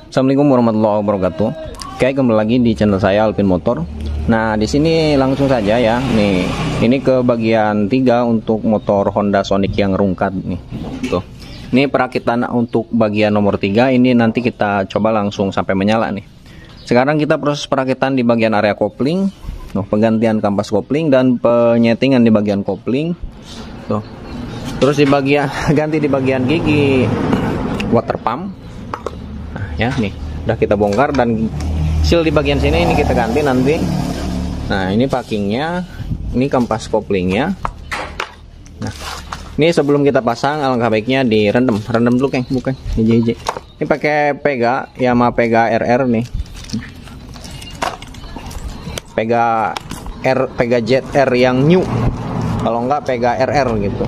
Assalamualaikum warahmatullahi wabarakatuh. Oke, kembali lagi di channel saya Alvin Motor. Nah, di sini langsung saja ya. Nih, ini ke bagian 3 untuk motor Honda Sonic yang rungkat nih. Tuh. Ini perakitan untuk bagian nomor 3, ini nanti kita coba langsung sampai menyala nih. Sekarang kita proses perakitan di bagian area kopling, penggantian kampas kopling dan penyetingan di bagian kopling. Tuh. Terus di bagian ganti di bagian gigi water pump. Nah, ya nih, udah kita bongkar dan seal di bagian sini ini kita ganti nanti. Nah, ini packingnya, ini kampas koplingnya. Nah, ini sebelum kita pasang alangkah baiknya direndam dulu, Keng, bukan hiji-hiji. Ini pakai Pega, Yamaha Pega RR nih. Pega ZR yang new. Kalau enggak Pega RR gitu.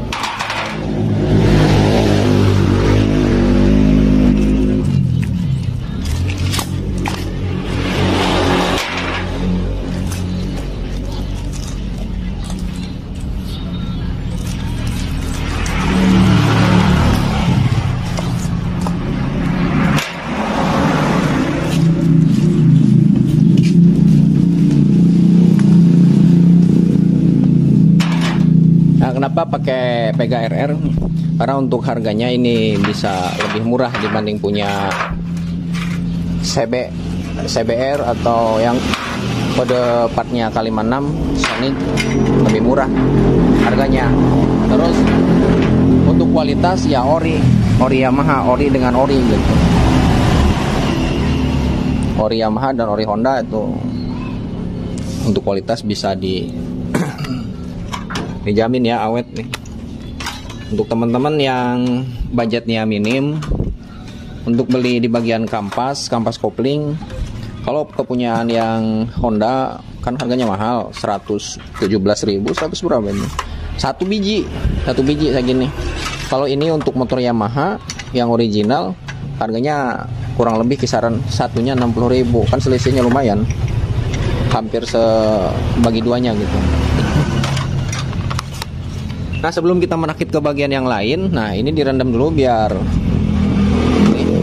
Kenapa pakai Pega RR? Karena untuk harganya ini bisa lebih murah dibanding punya CBR atau yang kode partnya K56 Sonic, lebih murah harganya. Terus untuk kualitas ya ori Yamaha, ori dengan ori gitu. Ori Yamaha dan ori Honda itu untuk kualitas bisa dijamin ya, awet nih. Untuk teman-teman yang budgetnya minim untuk beli di bagian kampas kopling, kalau kepunyaan yang Honda kan harganya mahal, 117.000, 100 berapa ini? Satu biji segini. Kalau ini untuk motor Yamaha yang original harganya kurang lebih kisaran satunya 60.000, kan selisihnya lumayan, hampir sebagi duanya gitu. Nah, sebelum kita merakit ke bagian yang lain, nah ini direndam dulu biar ini.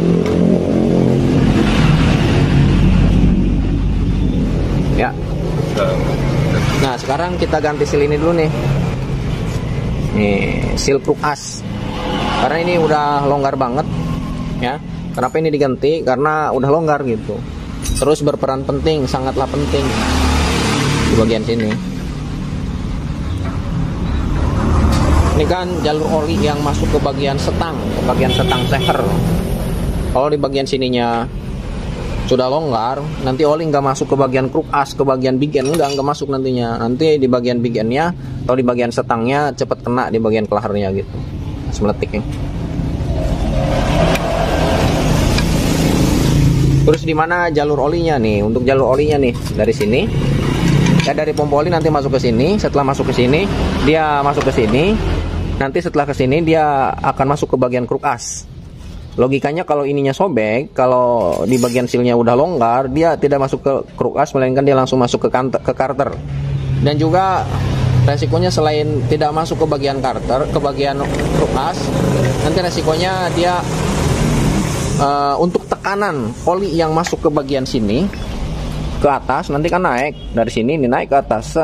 Ya. Nah, sekarang kita ganti seal ini dulu nih. Nih, seal kruk as. Karena ini udah longgar banget, ya. Kenapa ini diganti? Karena udah longgar gitu. Terus berperan penting, sangatlah penting di bagian sini. Ini kan jalur oli yang masuk ke bagian setang teher. Kalau di bagian sininya sudah longgar, nanti oli nggak masuk ke bagian kruk as, ke bagian big end nggak masuk nantinya. Nanti di bagian big endnya atau di bagian setangnya cepet kena di bagian kelaharnya gitu, semeletik nih. Terus di mana jalur olinya nih? Untuk jalur olinya nih dari sini. Ya, dari pompa oli nanti masuk ke sini. Setelah masuk ke sini, dia masuk ke sini. Nanti setelah ke sini dia akan masuk ke bagian kruk as. Logikanya kalau ininya sobek, kalau di bagian sealnya udah longgar, dia tidak masuk ke kruk as, melainkan dia langsung masuk ke karter. Dan juga resikonya selain tidak masuk ke bagian karter, ke bagian kruk as, nanti resikonya dia untuk tekanan oli yang masuk ke bagian sini ke atas, nanti kan naik dari sini, ini naik ke atas,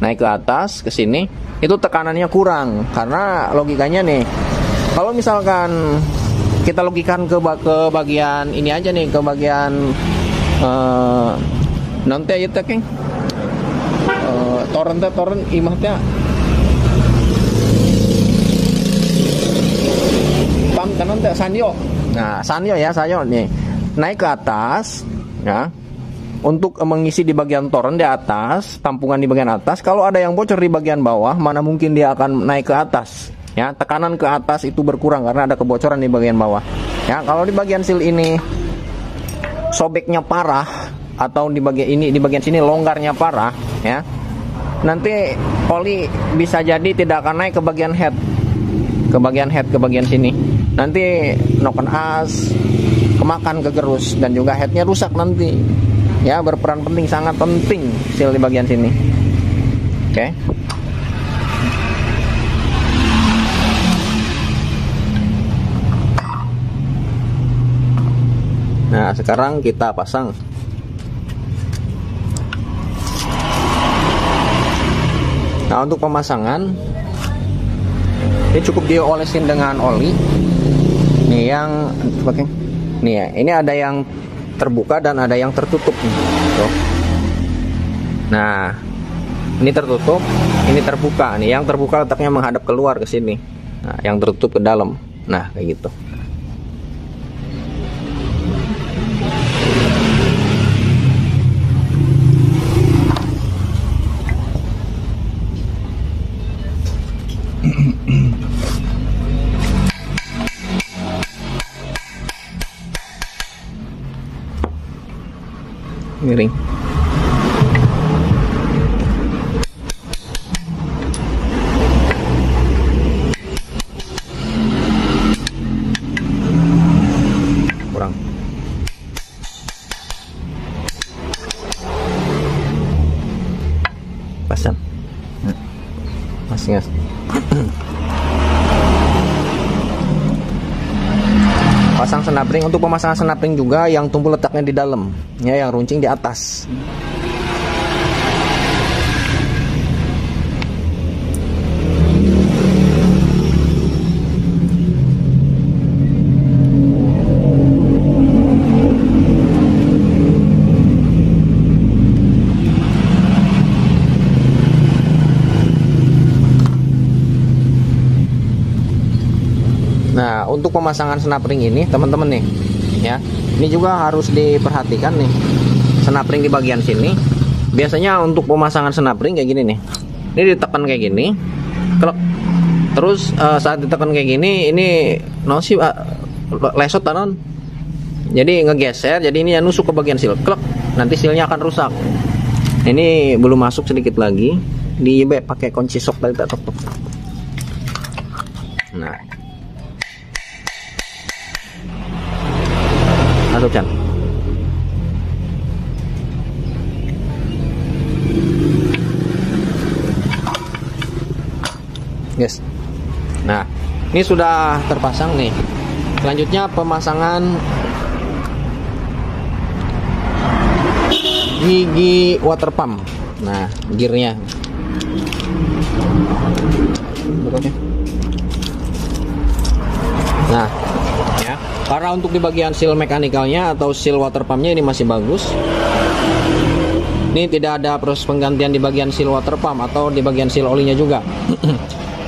naik ke atas ke sini, itu tekanannya kurang. Karena logikanya nih, kalau misalkan kita logikan ke bagian ini aja nih, ke bagian nanti aja Keng, torrent imah teh pam kanan teh sanyo. Nah, sanyo nih naik ke atas ya, untuk mengisi di bagian toren di atas, tampungan di bagian atas. Kalau ada yang bocor di bagian bawah, mana mungkin dia akan naik ke atas ya. Tekanan ke atas itu berkurang karena ada kebocoran di bagian bawah ya. Kalau di bagian seal ini sobeknya parah, atau di bagian sini longgarnya parah ya, nanti oli bisa jadi tidak akan naik ke bagian head, ke bagian sini. Nanti noken as, kemakan kegerus, dan juga headnya rusak nanti ya. Berperan penting, sangat penting seal di bagian sini. Oke. Nah, sekarang kita pasang. Nah, untuk pemasangan ini cukup diolesin dengan oli. Nih yang pakai. Nih ya, ini ada yang terbuka dan ada yang tertutup nih. Tuh. Nah, ini tertutup, ini terbuka. Nih yang terbuka letaknya menghadap keluar ke sini. Nah, yang tertutup ke dalam. Nah, kayak gitu. Miring. Kurang. Pasang. Masih nggak? Pasang senapring. Untuk pemasangan senapring juga yang tumpul letaknya di dalam, ya, yang runcing di atas. Nah, untuk pemasangan senapring ini teman-teman nih, ya, ini juga harus diperhatikan nih, senapring di bagian sini. Biasanya untuk pemasangan senapring kayak gini nih, ini ditekan kayak gini, klek. Terus saat ditekan kayak gini, ini lesot tanon, jadi ngegeser, jadi ini ya nusuk ke bagian sil, klek. Nanti silnya akan rusak. Ini belum masuk, sedikit lagi, di pakai kunci sok tadi tak tok. Nah. Masuk, Chan. Yes. Nah, ini sudah terpasang nih. Selanjutnya pemasangan gigi water pump. Nah, gearnya. Nah, ya. Karena untuk di bagian seal mekanikalnya atau seal water pumpnya ini masih bagus. Ini tidak ada proses penggantian di bagian seal water pump atau di bagian seal olinya juga.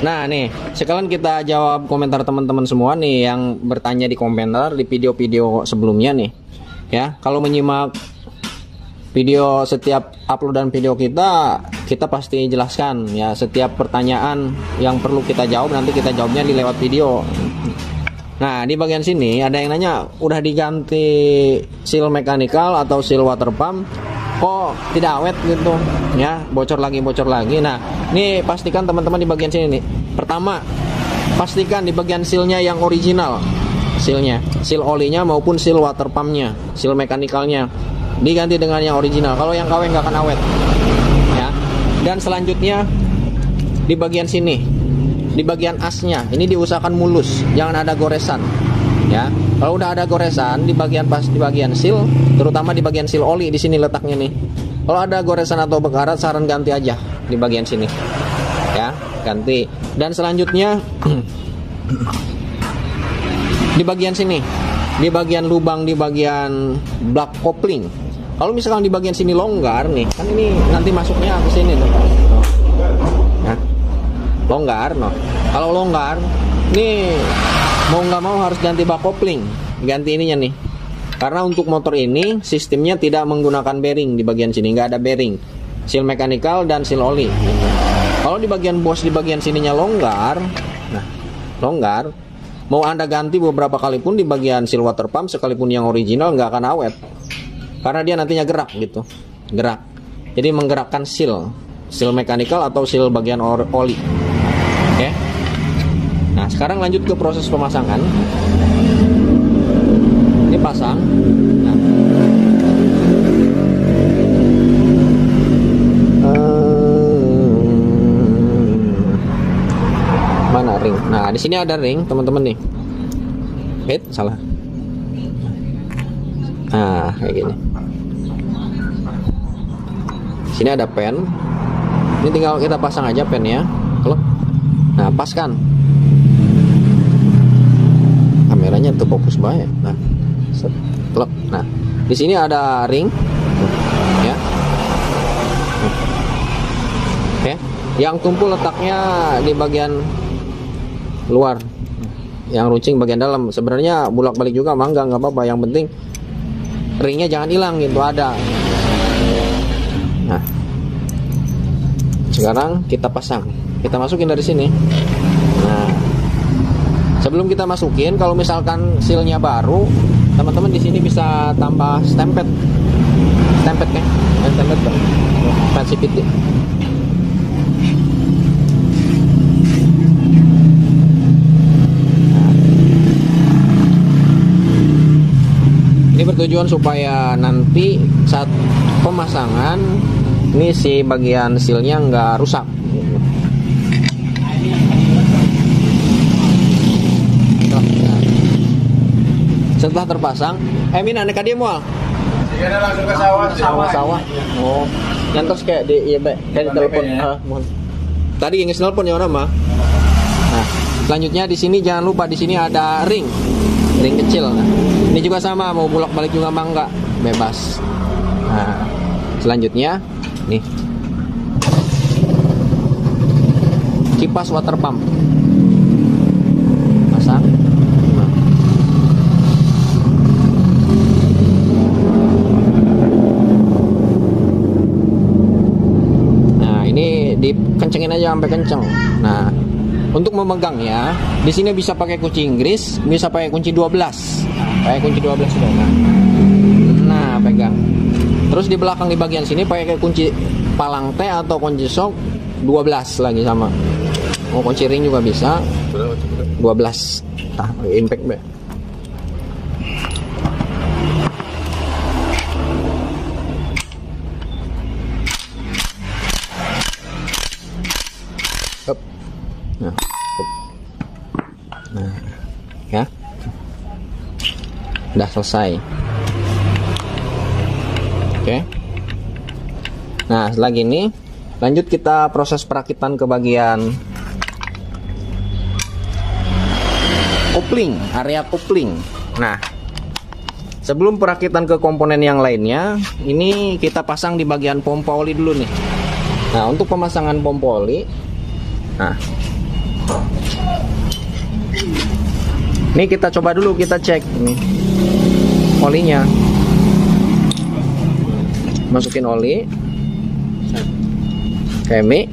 Nah, nih, sekalian kita jawab komentar teman-teman semua nih yang bertanya di komentar di video-video sebelumnya nih. Ya, kalau menyimak video setiap uploadan video kita pasti jelaskan ya, setiap pertanyaan yang perlu kita jawab nanti kita jawabnya di lewat video. Nah, di bagian sini ada yang nanya, udah diganti seal mechanical atau seal water pump kok tidak awet gitu ya, bocor lagi. Nah, ini pastikan teman-teman di bagian sini nih. Pertama, pastikan di bagian sealnya yang original, sealnya, seal olinya maupun seal water pumpnya, seal mechanicalnya diganti dengan yang original. Kalau yang KW nggak akan awet ya. Dan selanjutnya di bagian sini, di bagian asnya ini diusahakan mulus, jangan ada goresan ya. Kalau udah ada goresan di bagian seal, terutama di bagian seal oli di sini letaknya nih, kalau ada goresan atau bekarat saran ganti aja di bagian sini ya, ganti. Dan selanjutnya di bagian sini, di bagian lubang di bagian block kopling, kalau misalkan di bagian sini longgar nih, kan ini nanti masuknya ke sini tuh. Nah, longgar, kalau longgar ini mau nggak mau harus ganti bak kopling, ganti ininya nih, karena untuk motor ini sistemnya tidak menggunakan bearing di bagian sini, nggak ada bearing, seal mechanical dan seal oli. Kalau di bagian bos di bagian sininya longgar, nah longgar, mau anda ganti beberapa kali pun di bagian seal water pump sekalipun yang original nggak akan awet, karena dia nantinya gerak gitu, gerak, jadi menggerakkan seal mechanical atau seal bagian oli. Oke. Nah, sekarang lanjut ke proses pemasangan. Ini pasang. Nah. Mana ring? Nah, di sini ada ring, teman-teman nih. Salah. Nah, kayak gini. Sini ada pen. Ini tinggal kita pasang aja pennya. Klep. Nah, pas kan. Kameranya tuh fokus banget. Nah, set, klep. Nah, di sini ada ring. Ya. Oke. Yang tumpul letaknya di bagian luar. Yang runcing bagian dalam. Sebenarnya bolak-balik juga mah nggak apa-apa. Yang penting ringnya jangan hilang gitu, ada. Nah, sekarang kita pasang. Kita masukin dari sini. Nah, sebelum kita masukin, kalau misalkan sealnya baru, teman-teman di sini bisa tambah stempet. Stempet kan? Stempet kan? Fancy fit. Ini bertujuan supaya nanti saat pemasangan ini si bagian sealnya nggak rusak. Setelah terpasang, Mina nek dia mual. Jika langsung ke sawah. Sawah. Oh, nyantos kayak di kayak di telepon. Tadi yang telepon ya nama. Nah, selanjutnya di sini jangan lupa di sini ada ring kecil. Nah, ini juga sama, mau bolak-balik juga mah enggak, bebas. Nah, selanjutnya nih kipas water pump, pasang. Nah, ini dikencengin aja sampai kenceng. Nah, untuk memegangnya di sini bisa pakai kunci Inggris, bisa pakai kunci 12. Pakai kunci 12 sudah. Nah, pegang. Terus di belakang di bagian sini pakai kunci palang T atau kunci shock 12 lagi sama. Mau kunci ring juga bisa. 12. Tah, impact be. Up. Nah, up. Nah, ya. Udah selesai. Oke. Nah, setelah gini lanjut kita proses perakitan ke bagian kopling, area kopling. Nah, sebelum perakitan ke komponen yang lainnya, ini kita pasang di bagian pompa oli dulu nih. Nah, untuk pemasangan pompa oli, nah, ini kita coba dulu, kita cek nih olinya. Masukin oli, kemi,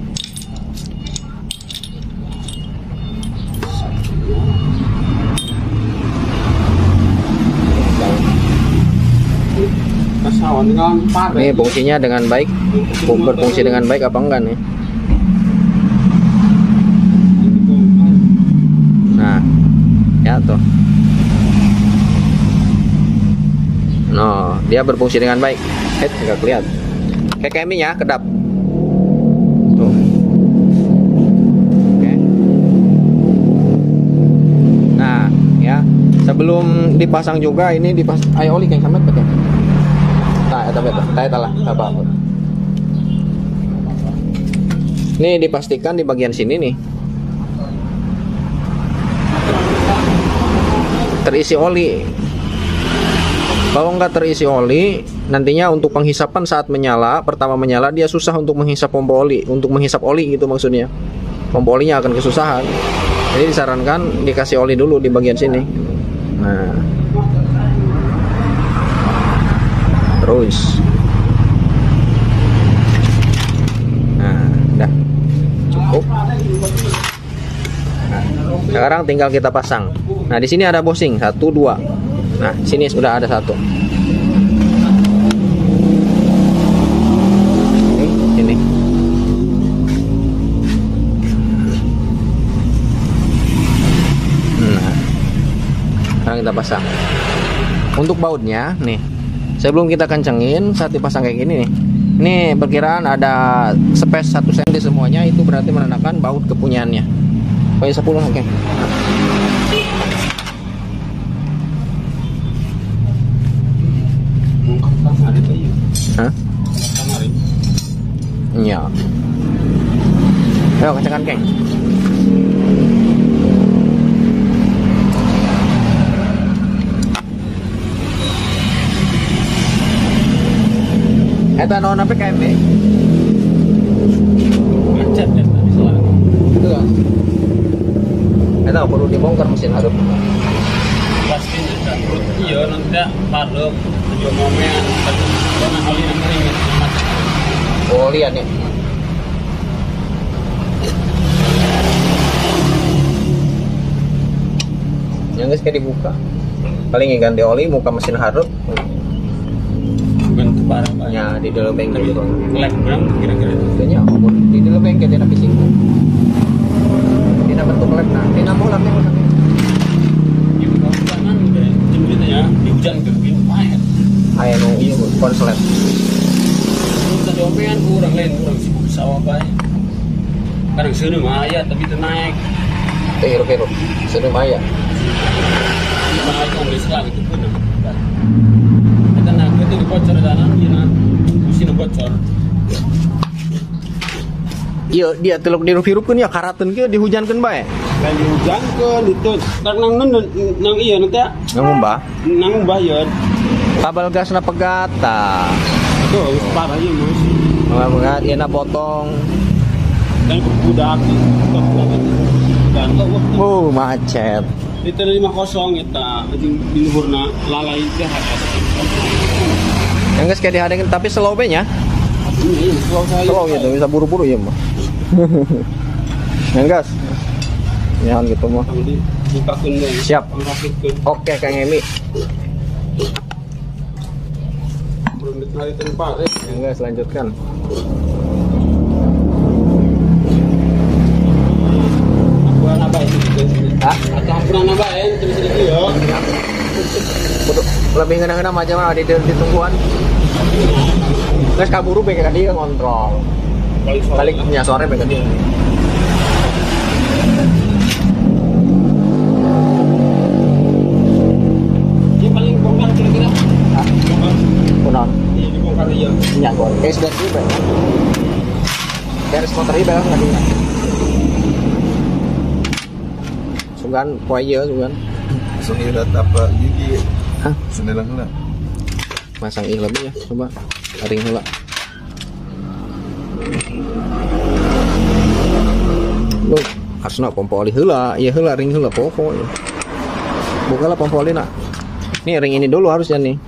ini fungsinya dengan baik, berfungsi dengan baik apa enggak nih? Nah, ya tuh. No, dia berfungsi dengan baik. Nggak kelihatan. Kayak keminya kedap. Tuh. Oke. Nah, ya. Sebelum dipasang juga ini ayo oli kayak sampai betul. Nah, eta lah, apa. Nih dipastikan di bagian sini nih terisi oli. Kalau nggak terisi oli, nantinya untuk penghisapan saat menyala, pertama menyala dia susah untuk menghisap pompa oli, untuk menghisap oli gitu maksudnya. Pompa olinya akan kesusahan. Jadi disarankan dikasih oli dulu di bagian sini. Nah, terus, nah, udah cukup. Nah, sekarang tinggal kita pasang. Nah, di sini ada bushing 1, 2. Nah, sini sudah ada 1. Ini. Nah, sekarang kita pasang. Untuk bautnya, nih, sebelum kita kencengin, saat dipasang kayak gini nih. Ini perkiraan ada space 1 cm semuanya, itu berarti menandakan baut kepunyaannya. Pakai 10, oke. Hah? Kemarin. Iya. Ayo kencangkan Keng. Eta naon apa KMB? Macet ya tadi salah. Itu kan. Eta perlu dibongkar mesin hareup. Pasti tidak. Iya nanti parlem tujuh momen tapi karena oli yang kering macet. Oh, lihat nih. Yang geus kayak dibuka. Paling ganti oli muka mesin hareup. Bukan parah banyak. Ya di dalam bengkel gitu. Lek berang kira-kira. Kayaknya ampun di dalam bengkel dia tapi singgung. Tidak bentuk lek nah. Tidak mau lek mau sampai. Ibu kamu kanan udah jemput ya di hujan ke pintu air. Ayo nu ieu konslet. Terus tadi omongan kurang lain kurang sibuk sawah banyak. Kadang sini mah aya tapi itu naik. Kero. Sudah maya. Naik kan Islam itu pun. Kita nak itu bocor jalan gina. Sini bocor. Iya, dia teluk dirup-hirupkeun ya karateun ke dihujankeun bae. Lain dihujankeun itu tak nang iya nanti Ngomong nang bayar. kabel gasna pegata. Tuh parah ya mas. Pegat ieu potong. Dan budak stop banget. Dan Macet. itu 50 eta jeung di luhurna lalai teh Yang geus kayak dihadengeun tapi slow be nya. ini slow saya. Slow gitu bisa buru-buru ya mah. Yang gas. Ya gitu mah. Tadi bukakeun we. Siap. Rakitkeun. Oke Kang Emi. Berundut hari tempat Yang gas lanjutkan. Aku nambah itu. Hah? Atau pernah nambahin terus itu ya. Kudu lebih ngeunah macam mah di tungguan. Geus kaburu be ka dia ngontrol. Balik nya sore be ka dia. Yang paling bongkar kira-kira. Ah, kunaon? Iya dibongkar iya. Nya gor. Sudah tiba. Beres motor ieu beres ka dia. Sugan poe ieu sugan. Suhirat apa gigi? Hah? Sendelang heula. Masang ih lebih ya, coba ring heula. Loh, asna pompa oli heula, ieu heula ring heula pokoknya. Bukalah pompa oli nak. Nih ring ini dulu harusnya nih.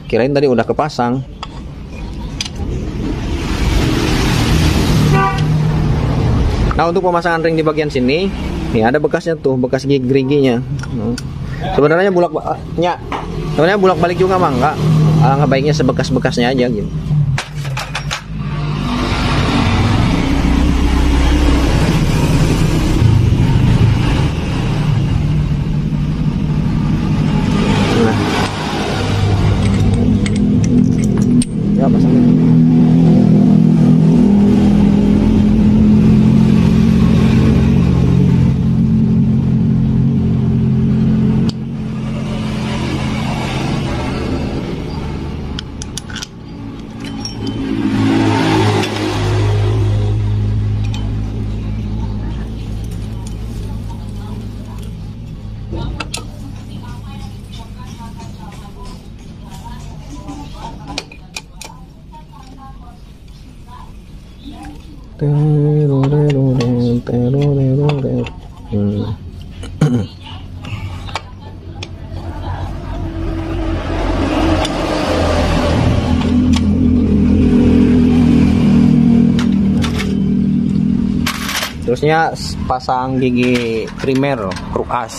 Kirain tadi udah kepasang. Nah untuk pemasangan ring di bagian sini, nih ada bekasnya tuh, bekas gigi-giginya. Sebenarnya sebenarnya bulak balik juga mah enggak. Alangkah baiknya sebekas-bekasnya aja gitu. Nah. Ya pasangnya. Terusnya pasang gigi primer kruas.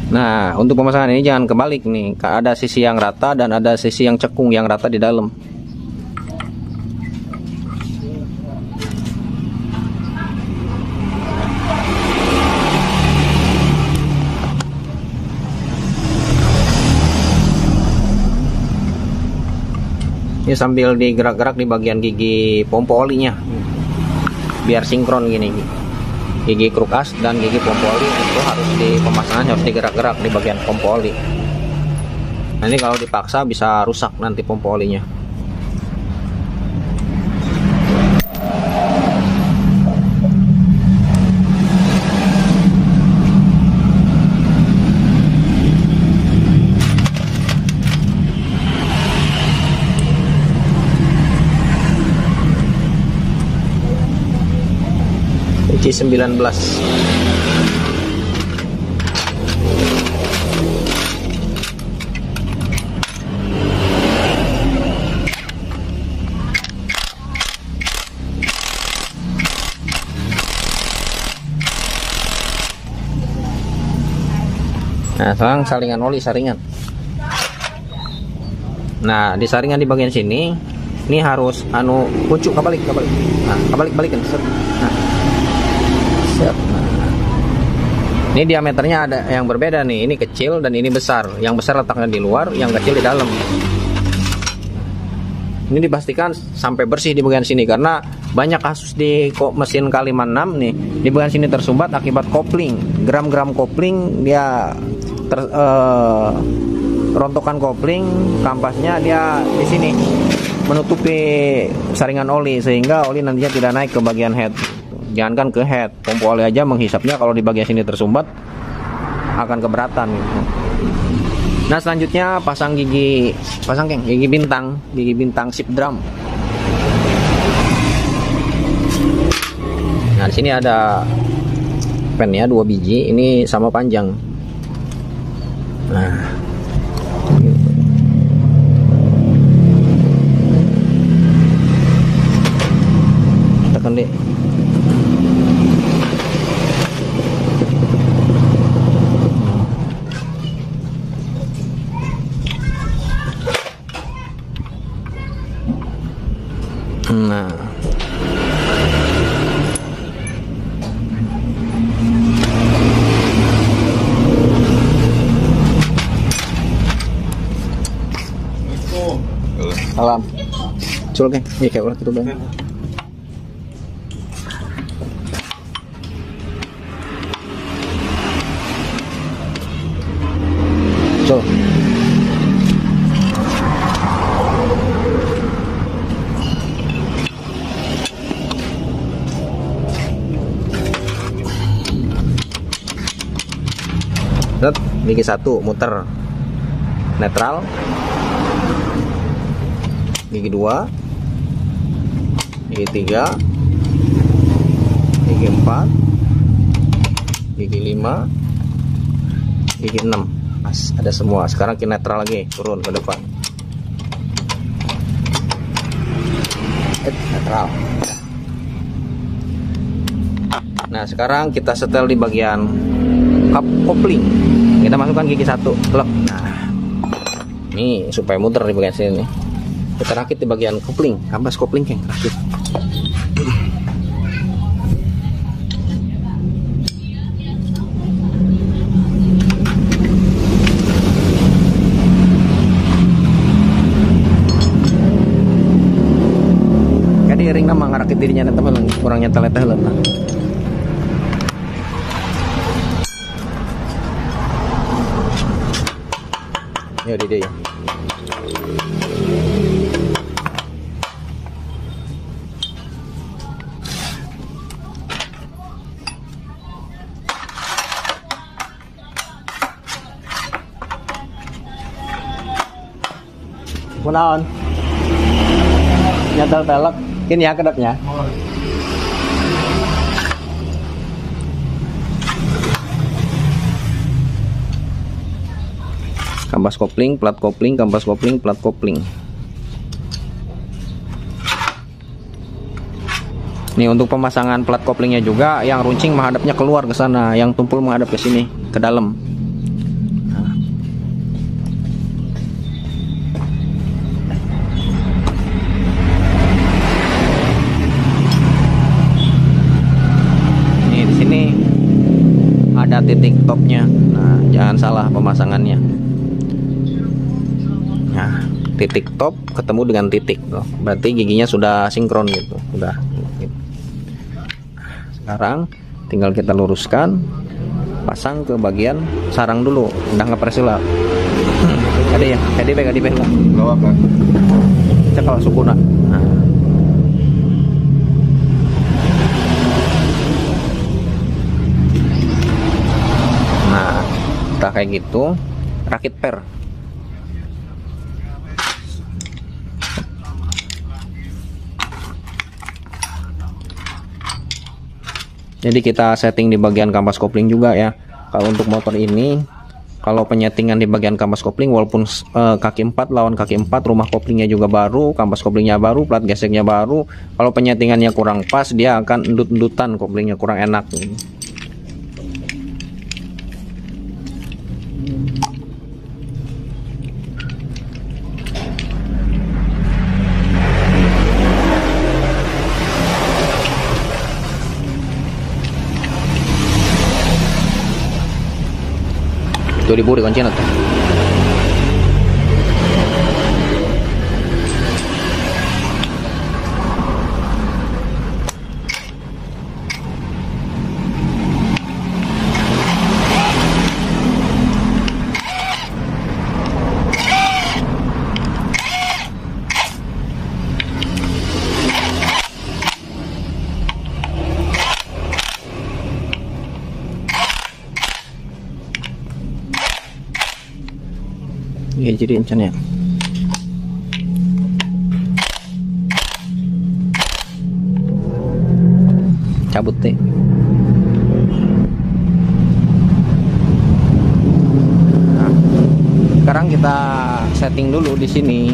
Nah, untuk pemasangan ini jangan kebalik nih. Ada sisi yang rata dan ada sisi yang cekung yang rata di dalam. Ini sambil digerak-gerak di bagian gigi pompa olinya, biar sinkron gini. Gigi kruk as dan gigi pompa oli itu harus di pemasangan harus digerak-gerak di bagian pompa oli. Nanti kalau dipaksa bisa rusak nanti pompa olinya. Kunci 19. Nah, sekarang saringan oli, saringan. Nah, di saringan di bagian sini, ini harus pucuk kebalik. Nah, balikin. Nah. Set. Nah. Ini diameternya ada yang berbeda nih. Ini kecil dan ini besar. Yang besar letaknya di luar, yang kecil di dalam. Ini dipastikan sampai bersih di bagian sini karena banyak kasus di mesin Kaliman 6 nih. Di bagian sini tersumbat akibat kopling. Gram-gram kopling dia rontokan kopling, kampasnya dia di sini menutupi saringan oli sehingga oli nantinya tidak naik ke bagian head. Jangankan ke head, pompa oli aja menghisapnya kalau di bagian sini tersumbat akan keberatan. Nah, selanjutnya pasang gigi bintang sip drum. Nah, di sini ada pennya 2 biji, ini sama panjang. Nah, tekan deh. Nah, salam. Cul ke? Iya kayak ulah itu bang. Cul. Gigi 1 muter netral, gigi 2, gigi 3, gigi 4, gigi 5, gigi 6. Pas ada semua. Sekarang ke netral lagi, turun ke depan. Netral. Nah, sekarang kita setel di bagian kopling. Kita masukkan gigi 1 klep. Nah, ini supaya muter di bagian sini nih. Kita rakit di bagian kopling, kampas kopling keng rakit. Jadi ring nama ngarakit dirinya teman kurang nyetel-nyetel lah. Ya di dia. Kunaon? Nyetel pelek, kini ya kedapnya. Kampas kopling, plat kopling, kampas kopling, plat kopling. Nih untuk pemasangan plat koplingnya juga, yang runcing menghadapnya keluar ke sana, yang tumpul menghadap ke sini, ke dalam. Nah. Nih di sini ada titik topnya. Nah, jangan salah pemasangannya. Nah, titik top ketemu dengan titik tuh. Berarti giginya sudah sinkron gitu, udah. Sekarang tinggal kita luruskan, pasang ke bagian sarang dulu, udah ngepres lah. Ada ya, kadi be lah. Bawa kan? Cek kalau sukuna. Nah, kita kayak gitu, rakit per. Jadi kita setting di bagian kampas kopling juga ya. Kalau untuk motor ini, kalau penyetingan di bagian kampas kopling, walaupun kaki 4 lawan kaki 4, rumah koplingnya juga baru, kampas koplingnya baru, plat geseknya baru. Kalau penyetingannya kurang pas, dia akan endut-endutan, koplingnya kurang enak. Tuh diburi kuncinya tuh. Ya jadi encannya. Cabut deh. Nah, sekarang kita setting dulu di sini.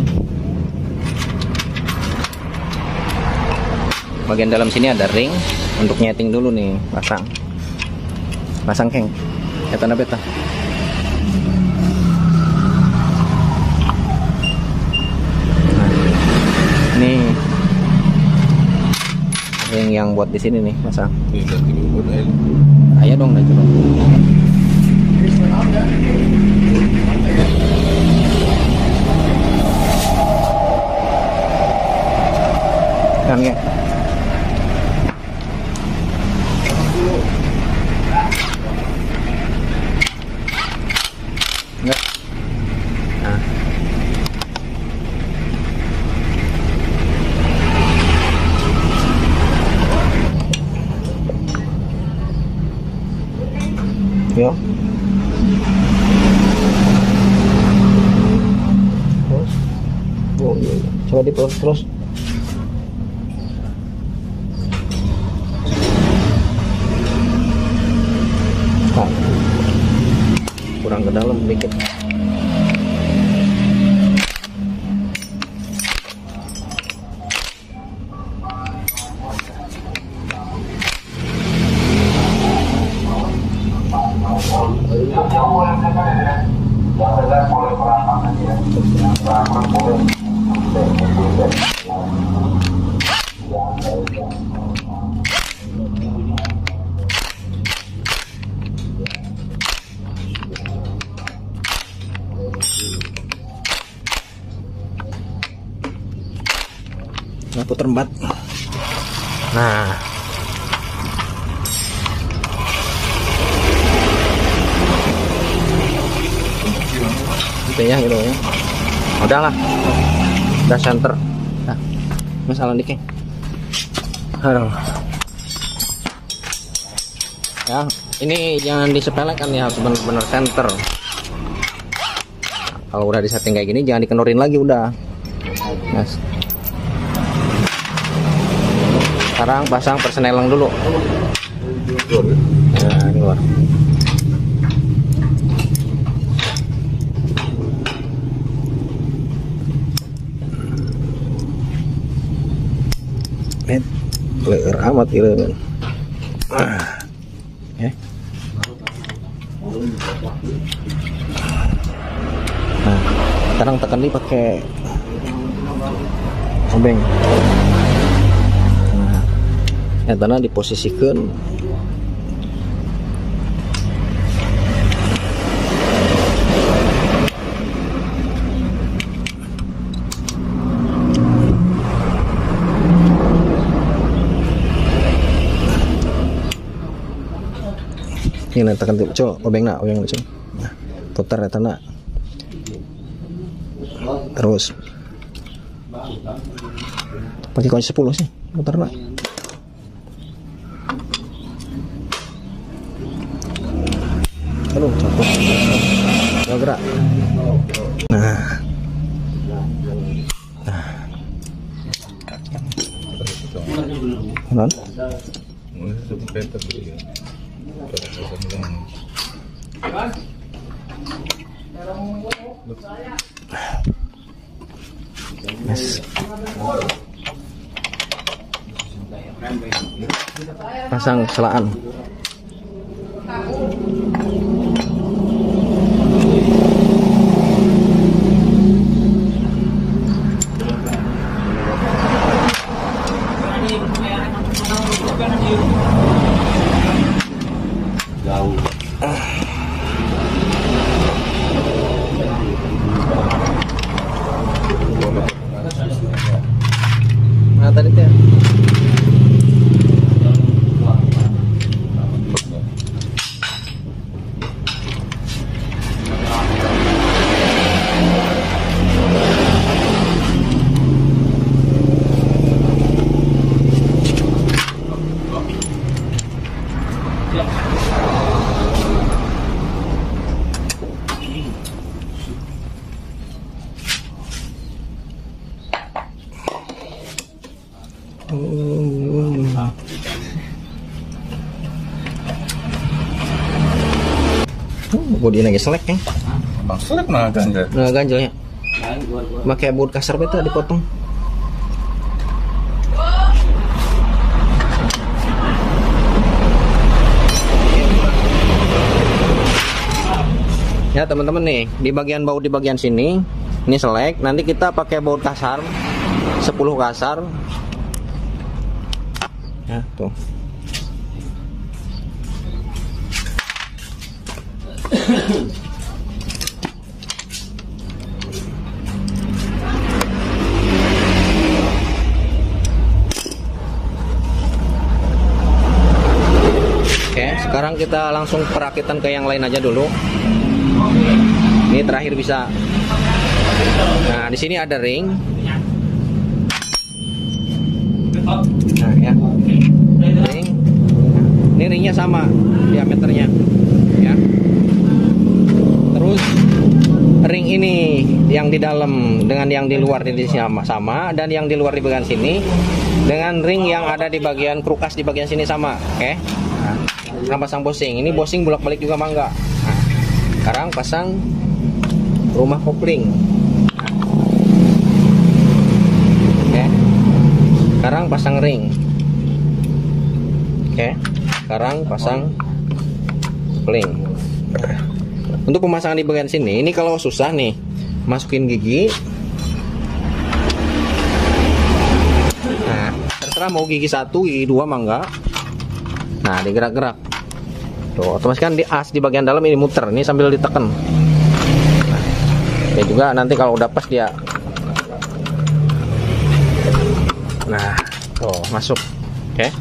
Bagian dalam sini ada ring untuk nyeting dulu nih, pasang keng. Ya tanda beta. Nih ring yang buat di sini nih pasang. Ayo dong, dah coba. Kan ya. Enggak. Nah. Yo. Terus. Oh, iya. Coba terus. Nah. Kurang ke dalam dikit. Nah, puter empat. Nah, gitu ya, gitu ya. Udahlah, udah center. Nah, masalah dikit. Aduh. Ya, ini jangan disepelekan ya, harus benar-benar center. Nah, kalau udah disetting kayak gini, jangan dikenurin lagi udah. Yes. Sekarang pasang persenelang dulu. Nah, ini luar. Leer amat gitu. Nah, sekarang tekan ini pakai obeng. Nah, tanah diposisikan. Ini tekan tipe cok, obeng nak, cok. Nah, putar ya tanah. Terus pakai kunci 10 sih, putar nak. Aduh, capek. Gak gerak. Nah. Non? Yes. Pasang selaan. Nah, tadi teh. Bodi lagi selek ya. Bang selek nah ganjel. Nah, ganjelnya. Pakai bodi kasar beta dipotong. Ya teman-teman nih, di bagian baut di bagian sini ini selek, nanti kita pakai baut kasar 10 kasar. Ya, tuh. Oke, sekarang kita langsung perakitan ke yang lain aja dulu. Ini terakhir bisa. Nah, di sini ada ring. Nah, ya. Ring. Ini ringnya sama diameternya. Ya. Terus ring ini yang di dalam dengan yang di luar di sini sama, dan yang di luar di bagian sini dengan ring yang ada di bagian krukas di bagian sini sama. Oke. Nah, sekarang pasang bosing. Ini bosing bolak-balik juga mangga. Nah, sekarang pasang rumah kopling. Oke. Sekarang pasang ring. Oke. Sekarang pasang kopling. Untuk pemasangan di bagian sini, ini kalau susah nih, masukin gigi. Nah, terserah mau gigi 1, gigi 2 mangga. Nah, digerak-gerak. Tuh, otomatis kan di as di bagian dalam ini muter, ini sambil ditekan. Nah, ya juga nanti kalau udah pas dia. Nah, tuh masuk. Oke.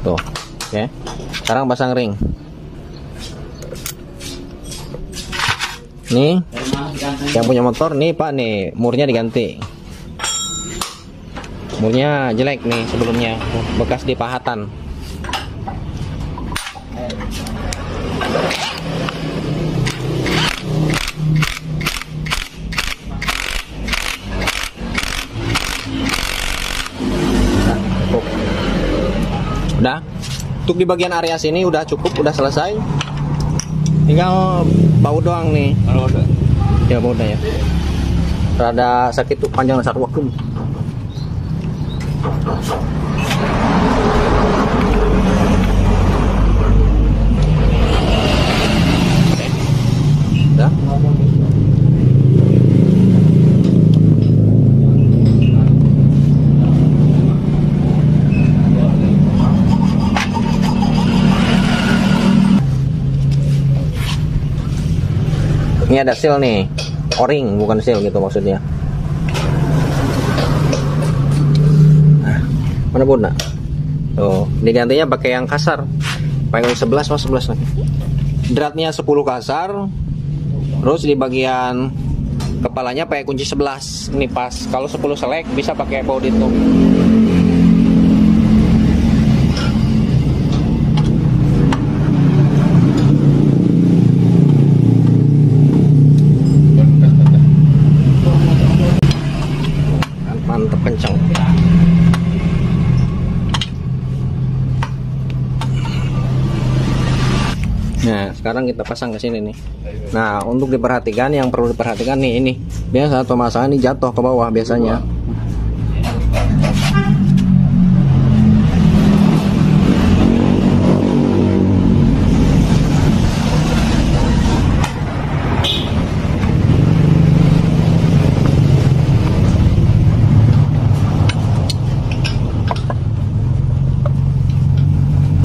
Tuh, oke. Sekarang pasang ring. Nih, yang punya motor nih Pak nih, murnya diganti. Murnya jelek nih sebelumnya, bekas dipahatan. Udah, untuk di bagian area sini udah cukup, udah selesai. Tinggal baut doang nih. Ya baut ya. Rada sakit tuh panjang satu waktu. Udah. Ini ada seal nih, o-ring bukan seal gitu maksudnya. Nah, mana bunda? Tuh, digantinya pakai yang kasar, pakai 11 mas, 11 lagi. Dratnya 10 kasar. Terus di bagian kepalanya pakai kunci 11. Ini pas. Kalau 10 selek bisa pakai baut itu. Mantep kenceng. Nah, sekarang kita pasang ke sini nih. Nah, untuk diperhatikan, yang perlu diperhatikan nih, ini biasa pemasangan ini jatuh ke bawah biasanya.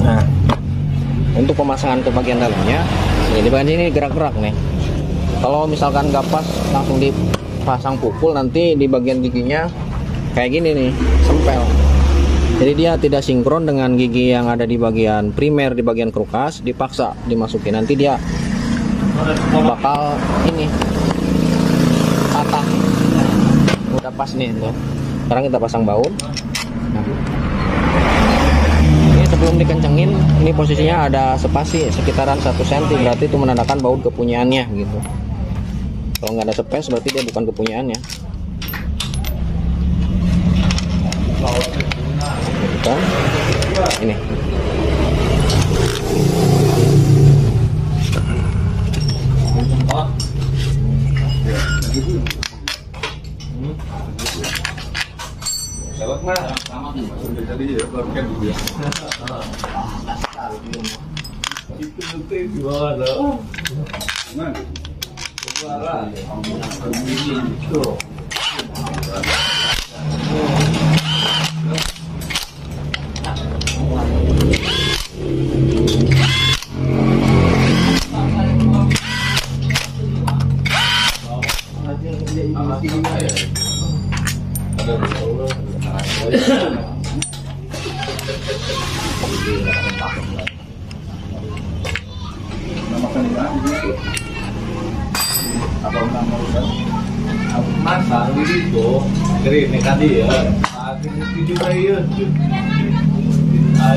Nah, untuk pemasangan ke bagian dalamnya, ini bagian ini gerak-gerak nih. Kalau misalkan nggak pas, langsung dipasang pukul, nanti di bagian giginya kayak gini nih, sempel. Jadi dia tidak sinkron dengan gigi yang ada di bagian primer, di bagian krukas, dipaksa dimasukin. Nanti dia bakal ini patah. Udah pas nih tuh. Sekarang kita pasang baut. Nah, sebelum dikencengin, ini posisinya ada spasi sekitaran 1 cm, berarti itu menandakan baut kepunyaannya gitu. Kalau nggak ada space berarti dia bukan kepunyaannya. Kita ini.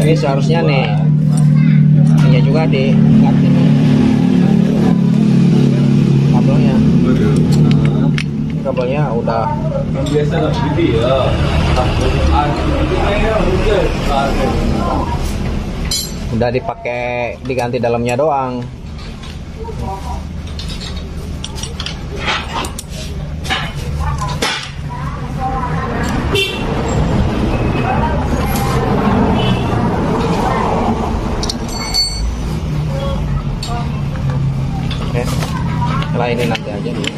Ini seharusnya nih, ini juga di kabelnya. Kabelnya udah dipakai, diganti dalamnya doang. Oke, setelah ini nanti aja nih.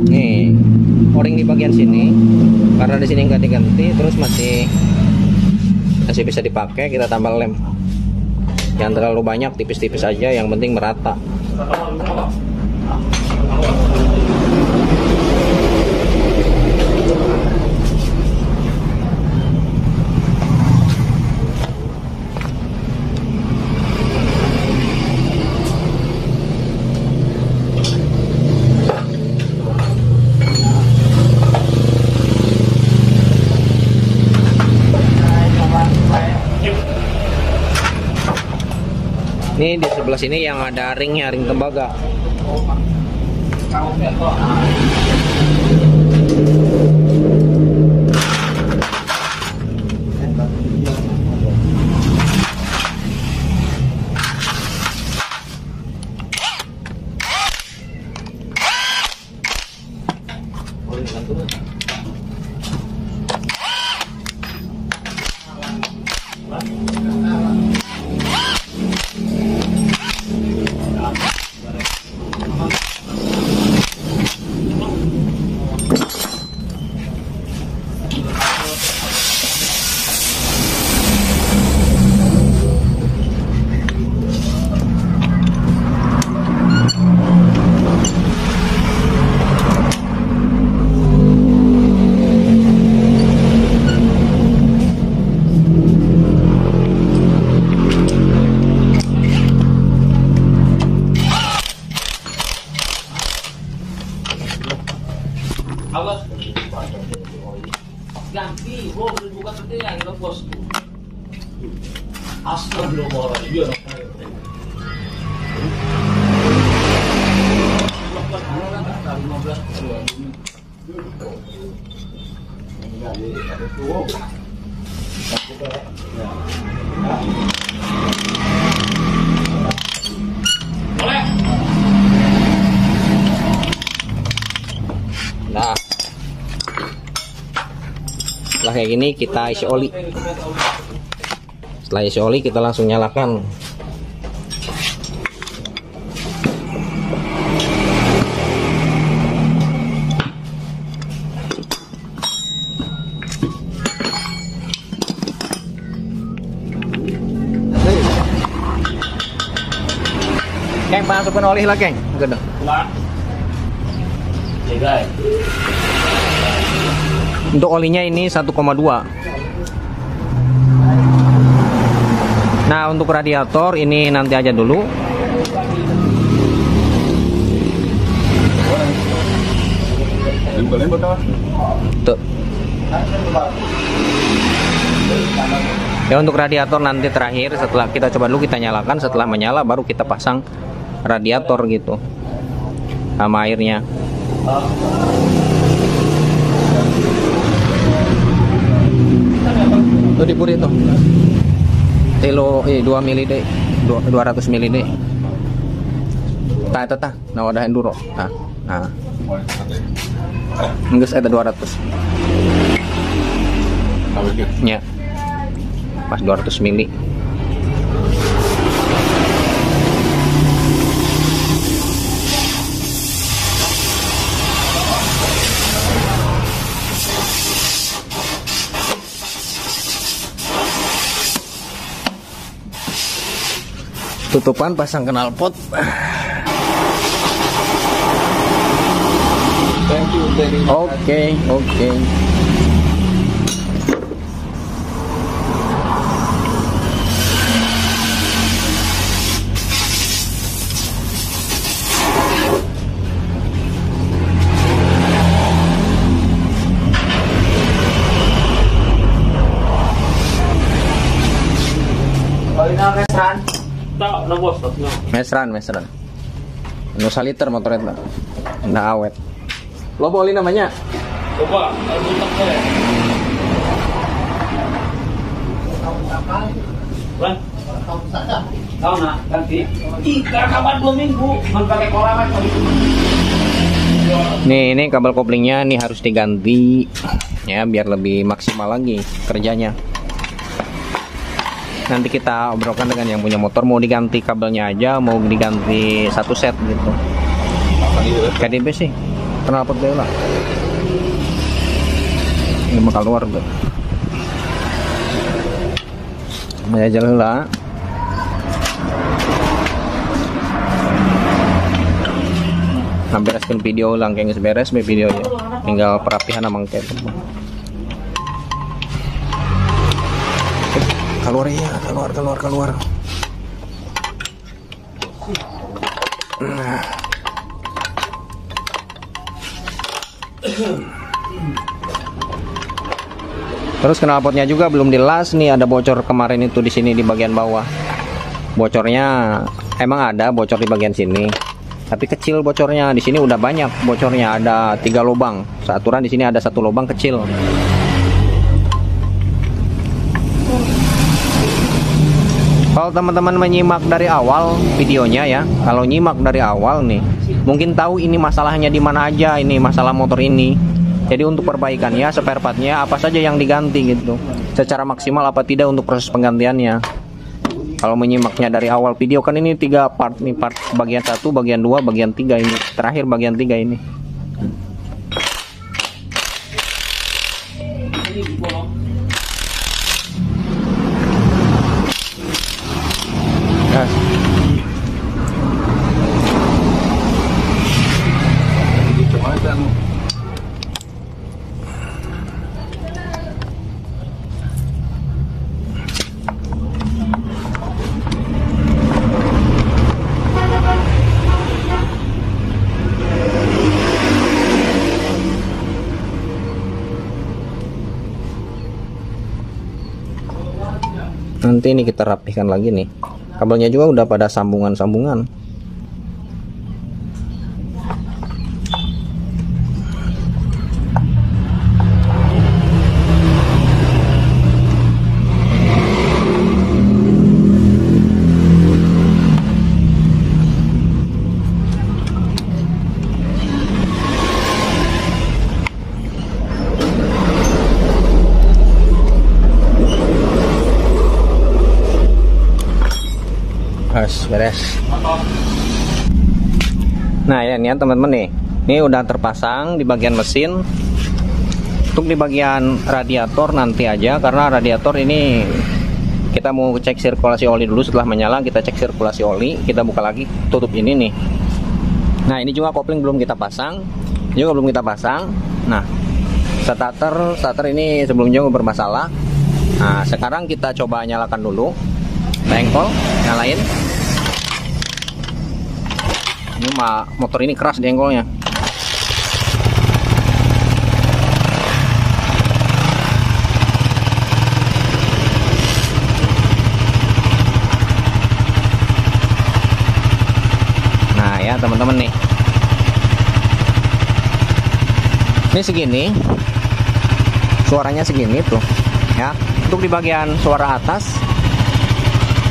Nih, o-ring di bagian sini, karena di sini nggak diganti, terus masih bisa dipakai. Kita tambah lem, jangan terlalu banyak, tipis-tipis aja, yang penting merata. Ini di sebelah sini yang ada ringnya, ring tembaga. Awas. Ganti, bukan seperti yang itu bos. Astagfirullah, iya. Nah, setelah kayak gini kita isi oli. Setelah isi oli kita langsung nyalakan. Keng, masukin oli lah, Keng. Gede. Untuk olinya ini 1,2. Nah, untuk radiator ini nanti aja dulu. Tuh. Ya, untuk radiator nanti terakhir, setelah kita coba dulu, kita nyalakan, setelah menyala baru kita pasang radiator gitu sama airnya. Tuh dipuri tuh telo 2 mili deh, 200 mili deh. Tah nah wadah enduro. Nah enggak, ada 200 ya, pas 200 mili. Tutupan, pasang knalpot. Thank you very much. Oke. Tak, na bos, tak. Mesran. Nu saliter motornya nah awet. Lo boleh namanya? Coba, butak saya. Bang, tahu nak ganti? Ika kapan 2 minggu, pakai kolam aja. Nih, ini kabel koplingnya nih harus diganti ya biar lebih maksimal lagi kerjanya. Nanti kita obrolkan dengan yang punya motor, mau diganti kabelnya aja, mau diganti satu set gitu. KDB sih, knalpot deh lah. Ini bakal keluar tuh. Maya jalan lah. Hampir bereskan video ulang kayak beres video ya. Tinggal perapihan amang kayak keluar ya, keluar. Nah. Terus knalpotnya juga belum dilas nih, ada bocor kemarin itu di sini di bagian bawah. bocornya emang ada bocor di bagian sini, tapi kecil bocornya. Di sini udah banyak bocornya, ada 3 lubang. Seaturan di sini ada 1 lubang kecil. Kalau teman-teman menyimak dari awal videonya ya, kalau nyimak dari awal nih, mungkin tahu ini masalahnya di mana aja, ini masalah motor ini. Jadi untuk perbaikannya, spare partnya apa saja yang diganti gitu, secara maksimal apa tidak untuk proses penggantiannya. Kalau menyimaknya dari awal video kan ini 3 part nih, part bagian 1, bagian 2, bagian 3 ini, terakhir bagian 3 ini. Yes. Kecamatan. Nanti ini kita rapihkan lagi nih. Kabelnya juga udah pada sambungan-sambungan. Beres. Nah ya ini ya teman-teman nih, ini udah terpasang di bagian mesin. Untuk di bagian radiator nanti aja, karena radiator ini kita mau cek sirkulasi oli dulu. Setelah menyala kita cek sirkulasi oli, kita buka lagi tutup ini nih. Nah ini juga kopling belum kita pasang, Nah starter ini sebelumnya bermasalah. Nah sekarang kita coba nyalakan dulu, tengkol nyalain. Ini motor ini keras dengkolnya. Nah ya teman-teman nih, ini segini, suaranya segini tuh ya. Untuk di bagian suara atas,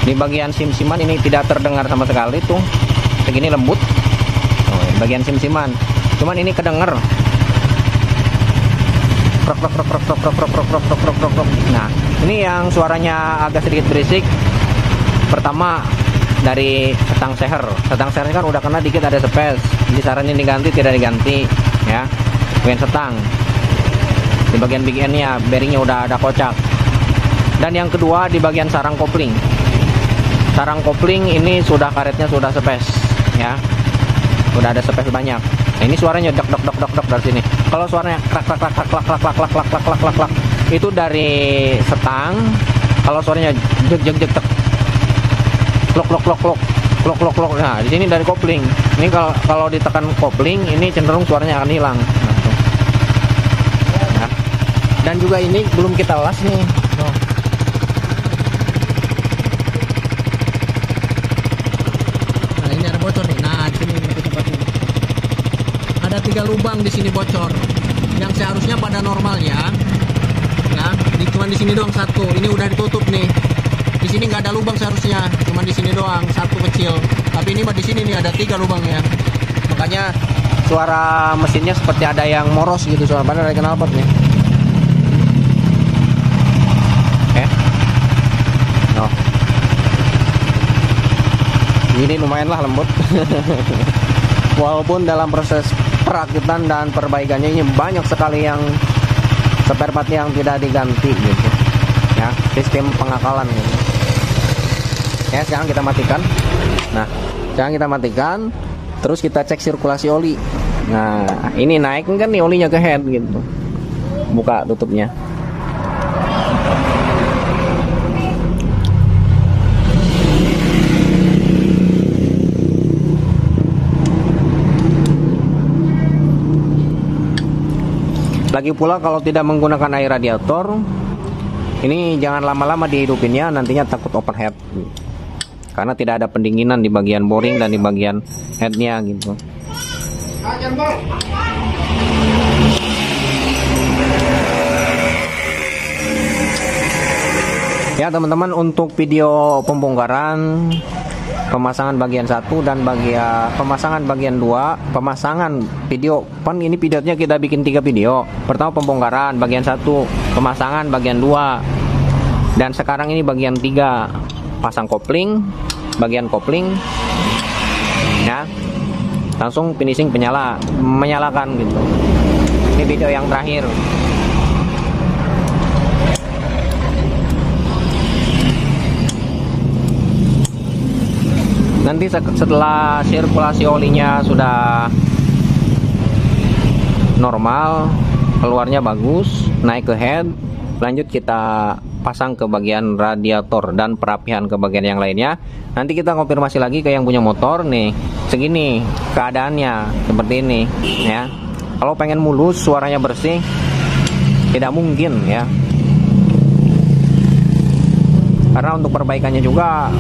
di bagian sim-siman ini tidak terdengar sama sekali tuh, segini lembut. Bagian sim-siman, cuman ini kedenger. Nah ini yang suaranya agak sedikit berisik. Pertama dari setang seher kan udah kena dikit, ada space, disaranin diganti, tidak diganti ya. Bagian setang, di bagian big end-nya bearingnya udah ada kocak. Dan yang kedua di bagian sarang kopling ini sudah karetnya sudah space ya, udah ada space banyak. Nah, ini suaranya dok dari sini. Kalau suaranya klak itu dari setang. Kalau suaranya jeg klok. Nah di sini dari kopling. Ini kalau ditekan kopling ini cenderung suaranya akan hilang. Nah, dan juga ini belum kita las nih. Nah ini ada bocor nih. Nah di sini tempatnya ada 3 lubang di sini bocor, yang seharusnya pada normalnya ya. Cuma di sini doang 1. Ini udah ditutup nih. Di sini nggak ada lubang seharusnya, cuma di sini doang 1 kecil. Tapi ini mah di sini nih ada 3 lubangnya. Makanya suara mesinnya seperti ada yang moros gitu, suara padahal dari knalpot nih. Oh. Ini lumayan lah lembut. Walaupun dalam proses perakitan dan perbaikannya ini banyak sekali yang spare part yang tidak diganti gitu ya, sistem pengakalan gitu. Ya sekarang kita matikan. Nah sekarang kita matikan, terus kita cek sirkulasi oli. Nah ini naik kan nih olinya ke head gitu, buka tutupnya. Lagi pula kalau tidak menggunakan air radiator, ini jangan lama-lama dihidupinnya, nantinya takut overheat. karena tidak ada pendinginan di bagian boring dan di bagian headnya gitu. Ya teman-teman, untuk video pembongkaran pemasangan bagian 1 dan pemasangan bagian 2, pemasangan video kan ini videonya kita bikin 3 video. Pertama pembongkaran bagian 1, pemasangan bagian 2, dan sekarang ini bagian 3, pasang kopling, bagian kopling ya. Langsung finishing menyalakan gitu. Ini video yang terakhir. Nanti setelah sirkulasi olinya sudah normal, keluarnya bagus, naik ke head, lanjut kita pasang ke bagian radiator dan perapihan ke bagian yang lainnya. Nanti kita konfirmasi lagi ke yang punya motor nih, segini keadaannya seperti ini ya. Kalau pengen mulus, suaranya bersih, tidak mungkin ya, karena untuk perbaikannya juga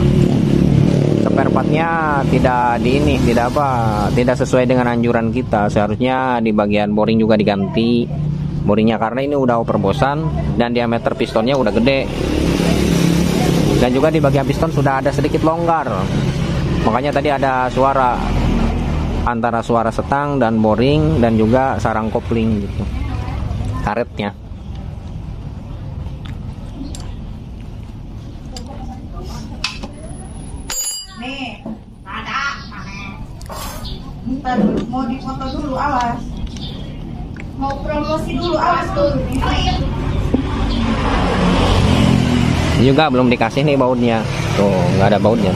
spare partnya tidak sesuai dengan anjuran kita. Seharusnya di bagian boring juga diganti boringnya, karena ini udah overbosan dan diameter pistonnya udah gede, dan juga di bagian piston sudah ada sedikit longgar. Makanya tadi ada suara antara suara setang dan boring dan juga sarang kopling gitu, karetnya. Nih, ada. Bentar, mau dipoto dulu, awas. Mau promosi dulu, awas dulu. Oh iya. Juga belum dikasih nih bautnya. Tuh, nggak ada bautnya.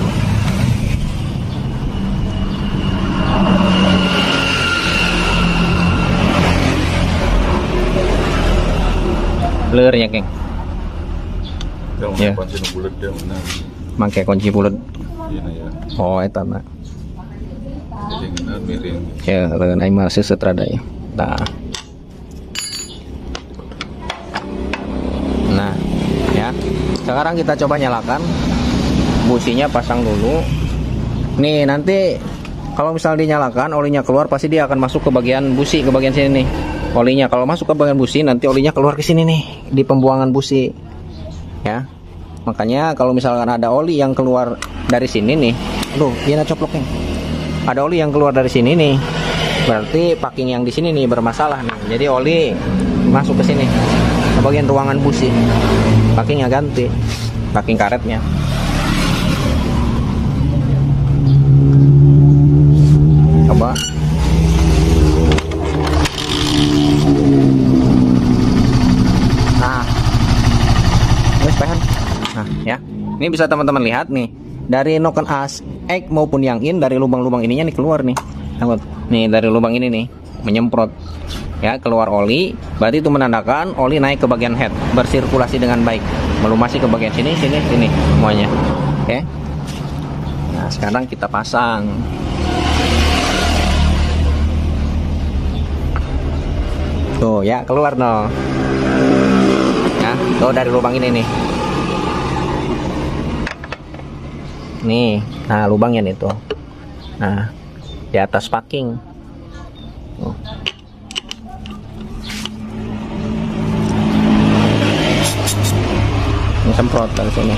Blur ya, Keng. Ya. Pakai kunci bulat. Oh, eta na. Ya, leun aing mah setrada ya. Nah, ya. Sekarang kita coba nyalakan. Businya pasang dulu. Nih, nanti kalau misal dinyalakan, olinya keluar, pasti dia akan masuk ke bagian busi, ke bagian sini nih. Olinya kalau masuk ke bagian busi, nanti olinya keluar ke sini nih, di pembuangan busi. Ya. Makanya kalau misalkan ada oli yang keluar dari sini nih, aduh, dia coploknya. Ada oli yang keluar dari sini nih, berarti packing yang di sini nih bermasalah nih. Jadi oli masuk ke sini, ke bagian ruangan busi. Packingnya ganti, packing karetnya. Coba. Nah, ini sepahan. Nah, ya. Ini bisa teman-teman lihat nih, dari noken as egg maupun yang in, dari lubang-lubang ininya nih keluar nih. Nih dari lubang ini nih menyemprot. Ya, keluar oli, berarti itu menandakan oli naik ke bagian head, bersirkulasi dengan baik, melumasi ke bagian sini, sini, sini semuanya. Oke. Nah, sekarang kita pasang. Tuh ya, keluar no. Ya, tuh dari lubang ini nih. Nih, nah lubangnya nih tuh. Nah, di atas packing. Tuh. Ini semprot dari sini.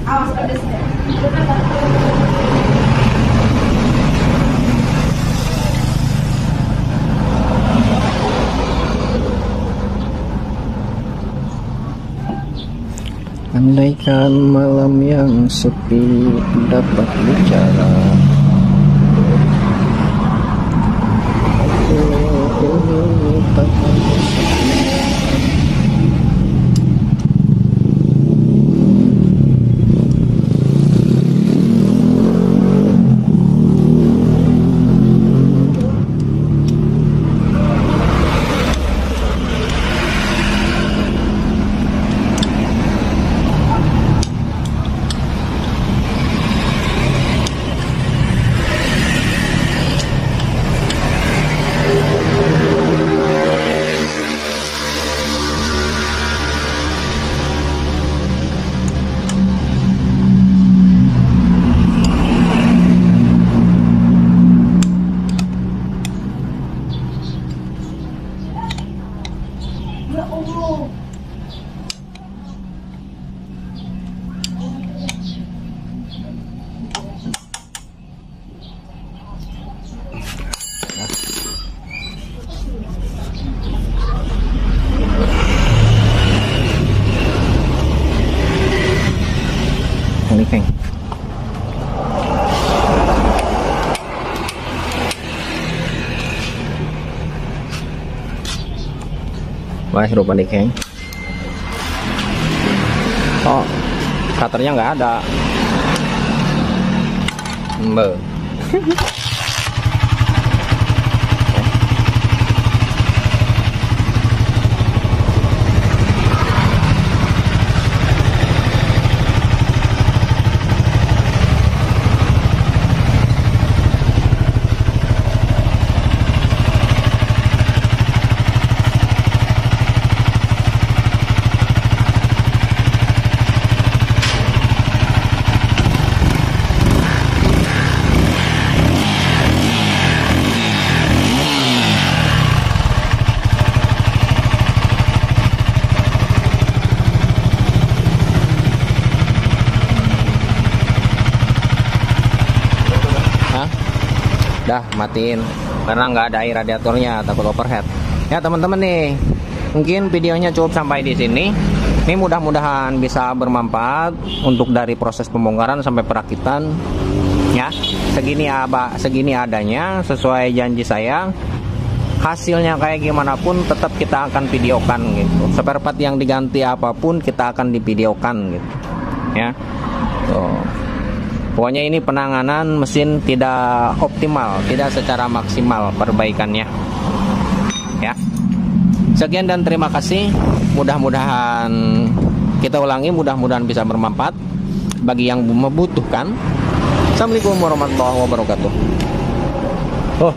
Awas pedes deh. Andaikan malam yang sepi dapat bicara, Ini Keng. Wah, rupa nih Keng. Oh, cutternya nggak ada. Mbak. Dah matiin karena nggak ada air radiatornya, takut overhead. Ya teman-teman nih, mungkin videonya cukup sampai di sini. Ini mudah-mudahan bisa bermanfaat untuk dari proses pembongkaran sampai perakitan. Ya, segini adanya sesuai janji saya. Hasilnya kayak gimana pun tetap kita akan videokan gitu. Spare part yang diganti apapun kita akan divideokan gitu. Ya. Tuh. Pokoknya ini penanganan mesin tidak optimal, tidak secara maksimal perbaikannya. Ya. Sekian dan terima kasih. Mudah-mudahan kita ulangi, mudah-mudahan bisa bermanfaat bagi yang membutuhkan. Assalamualaikum warahmatullahi wabarakatuh. Oh.